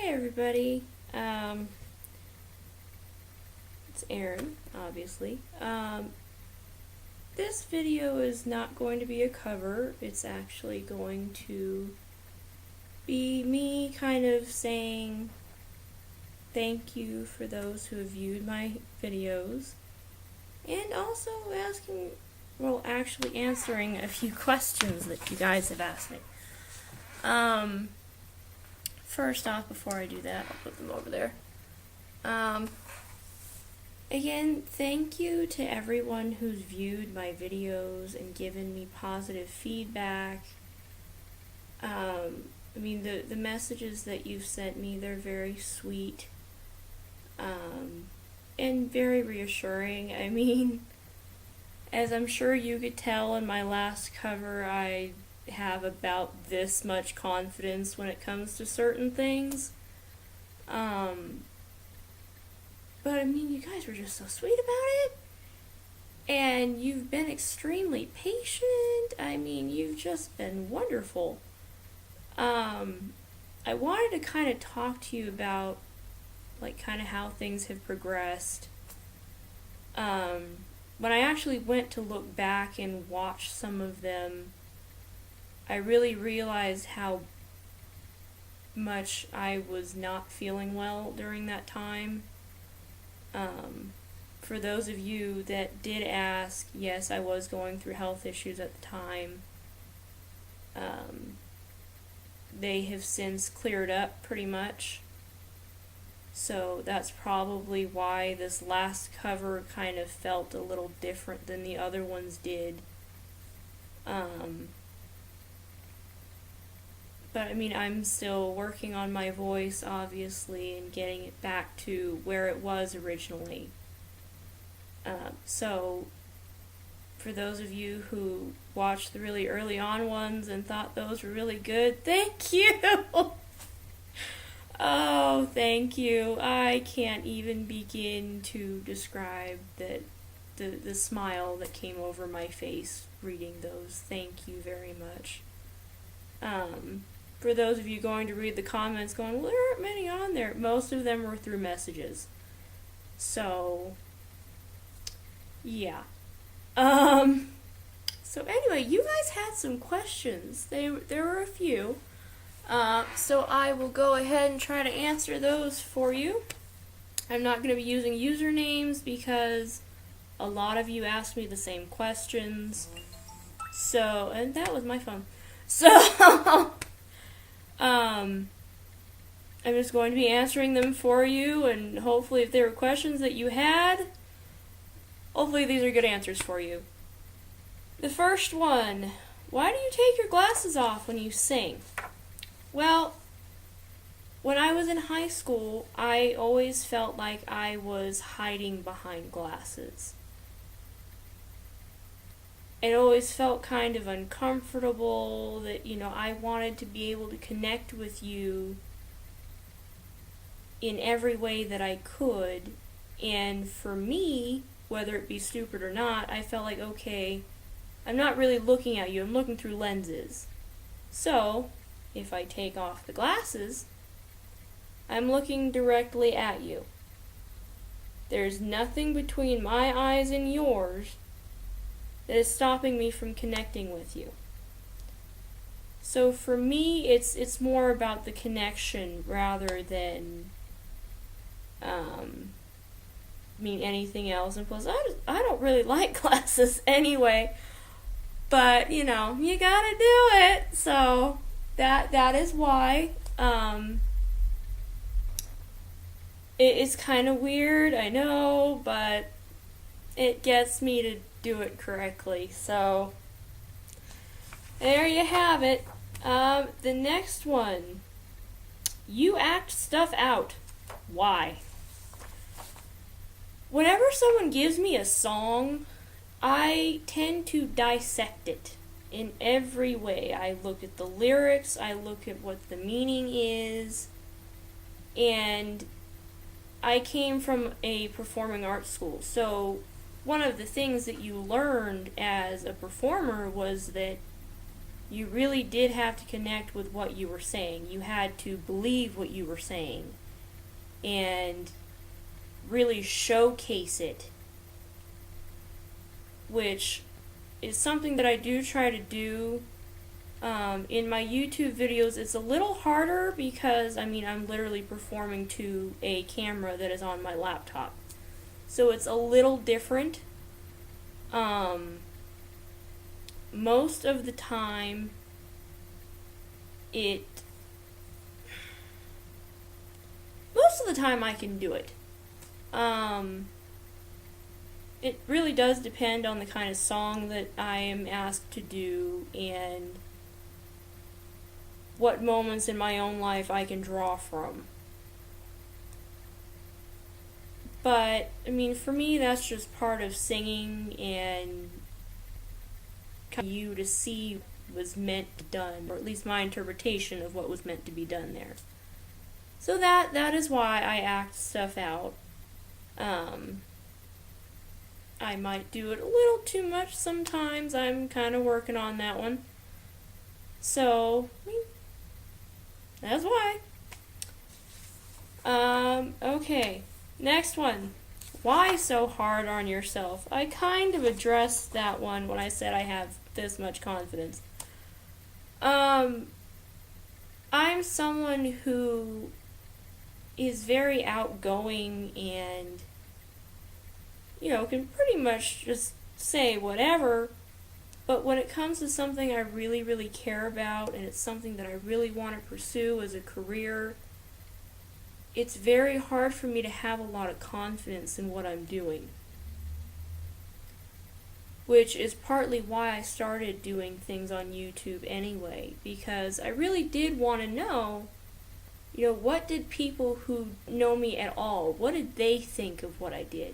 everybody. It's Erin, obviously. This video is not going to be a cover. It's actually going to be me kind of saying thank you for those who have viewed my videos, and also actually answering a few questions that you guys have asked me. First off, before I do that, I'll put them over there. Again, thank you to everyone who's viewed my videos and given me positive feedback. The messages that you've sent me, they're very sweet, and very reassuring. As I'm sure you could tell in my last cover, I have about this much confidence when it comes to certain things. But you guys were just so sweet about it. And you've been extremely patient. You've just been wonderful. I wanted to kind of talk to you about how things have progressed. When I actually went to look back and watch some of them, I really realized how much I was not feeling well during that time. For those of you that did ask, yes, I was going through health issues at the time. They have since cleared up pretty much. So that's probably why this last cover kind of felt a little different than the other ones did. But I'm still working on my voice, obviously, and getting it back to where it was originally. So, for those of you who watched the really early on ones and thought those were really good, thank you! Oh, thank you. I can't even begin to describe the smile that came over my face reading those. Thank you very much. For those of you going to read the comments going, well, there aren't many on there, most of them were through messages. So, yeah. So anyway, you guys had some questions. There were a few. So I will go ahead and try to answer those for you. I'm not going to be using usernames because a lot of you asked me the same questions. So, and that was my phone. So, I'm just going to be answering them for you, and hopefully if there were questions that you had, hopefully these are good answers for you. The first one, why do you take your glasses off when you sing? Well, when I was in high school, I always felt like I was hiding behind glasses. It always felt kind of uncomfortable that, I wanted to be able to connect with you in every way that I could. And for me, whether it be stupid or not, I felt like, okay, I'm not really looking at you, I'm looking through lenses. So, if I take off the glasses, I'm looking directly at you. There's nothing between my eyes and yours that is stopping me from connecting with you. So for me, it's more about the connection rather than anything else. And plus, I don't really like glasses anyway. But you gotta do it. So that is why. It's kind of weird, I know, but it gets me to do it correctly. So there you have it. The next one, you act stuff out. Why? Whenever someone gives me a song, I tend to dissect it in every way. I look at the lyrics, I look at what the meaning is, and I came from a performing arts school, so one of the things that you learned as a performer was that you really did have to connect with what you were saying. You had to believe what you were saying and really showcase it, which is something that I do try to do. In my YouTube videos, it's a little harder because, I'm literally performing to a camera that is on my laptop. So it's a little different. Most of the time, I can do it. It really does depend on the kind of song that I am asked to do and what moments in my own life I can draw from. But, for me, that's just part of singing and you to see what was meant to be done, or at least my interpretation of what was meant to be done there. So that is why I act stuff out. I might do it a little too much sometimes. I'm kind of working on that one. So, that's why. Okay. Next one. Why so hard on yourself? I kind of addressed that one when I said I have this much confidence. I'm someone who is very outgoing and, can pretty much just say whatever, but when it comes to something I really, really care about and it's something that I really want to pursue as a career, it's very hard for me to have a lot of confidence in what I'm doing. Which is partly why I started doing things on YouTube anyway, because I really did want to know, what did people who know me at all, what did they think of what I did?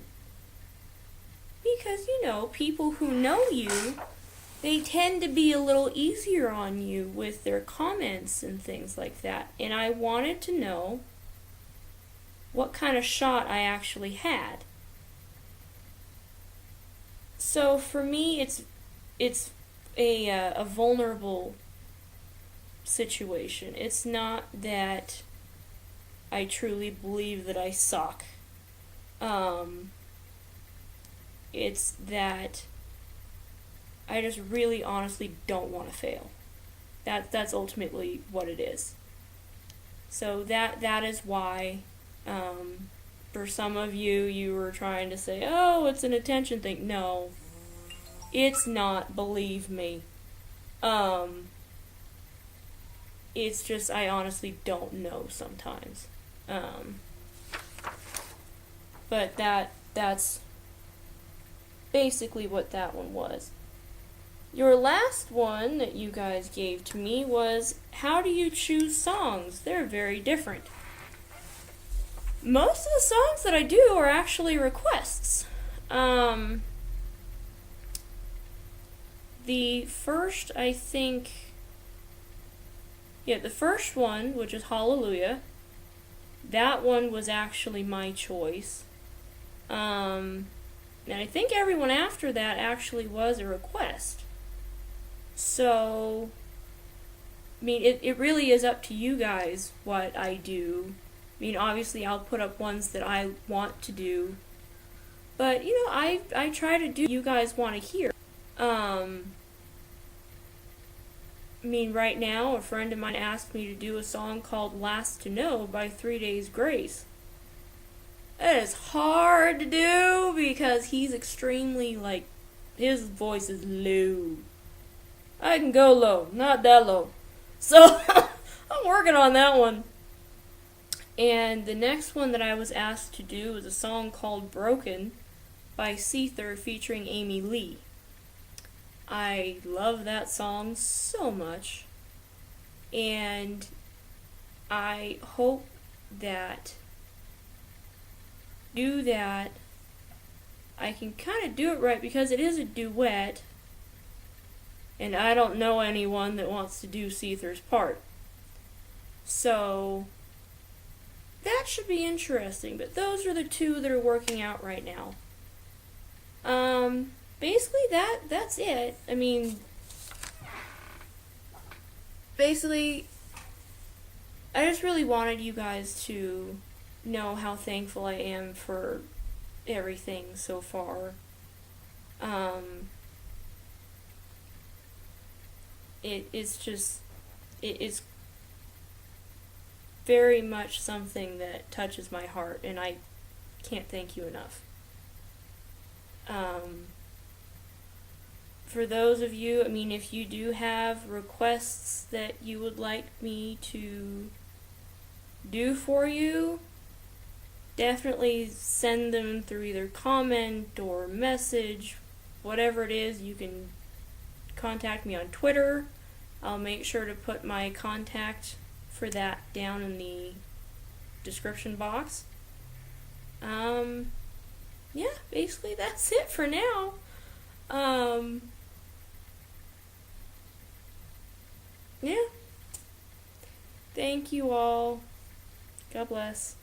Because, people who know you, they tend to be a little easier on you with their comments and things like that. And I wanted to know what kind of shot I actually had. So for me, it's a vulnerable situation. It's not that I truly believe that I suck. It's that I just really honestly don't want to fail. That's ultimately what it is. So that is why, for some of you were trying to say, oh, it's an attention thing. No, it's not, believe me. It's just I honestly don't know sometimes. But that's basically what that one was. Your last one that you guys gave to me was, how do you choose songs? They're very different. Most of the songs that I do are actually requests. The first, the first one, which is Hallelujah, that one was actually my choice. And I think everyone after that actually was a request. So, it really is up to you guys what I do. Obviously I'll put up ones that I want to do. But, I try to do what you guys want to hear. Right now, a friend of mine asked me to do a song called Last to Know by 3 Days Grace. That is hard to do because he's extremely, his voice is low. I can go low, not that low. So, I'm working on that one. And the next one that I was asked to do is a song called Broken by Seether featuring Amy Lee. I love that song so much. And I hope that I can kind of do it right because it is a duet. And I don't know anyone that wants to do Seether's part. So that should be interesting, but those are the two that are working out right now. Basically that's it. basically, I just really wanted you guys to know how thankful I am for everything so far. It's just, it is very much something that touches my heart, and I can't thank you enough. For those of you, I mean, if you do have requests that you would like me to do for you, definitely send them through either comment or message, whatever it is. You can contact me on Twitter. I'll make sure to put my contact for that down in the description box. Yeah, basically that's it for now. Yeah. Thank you all. God bless.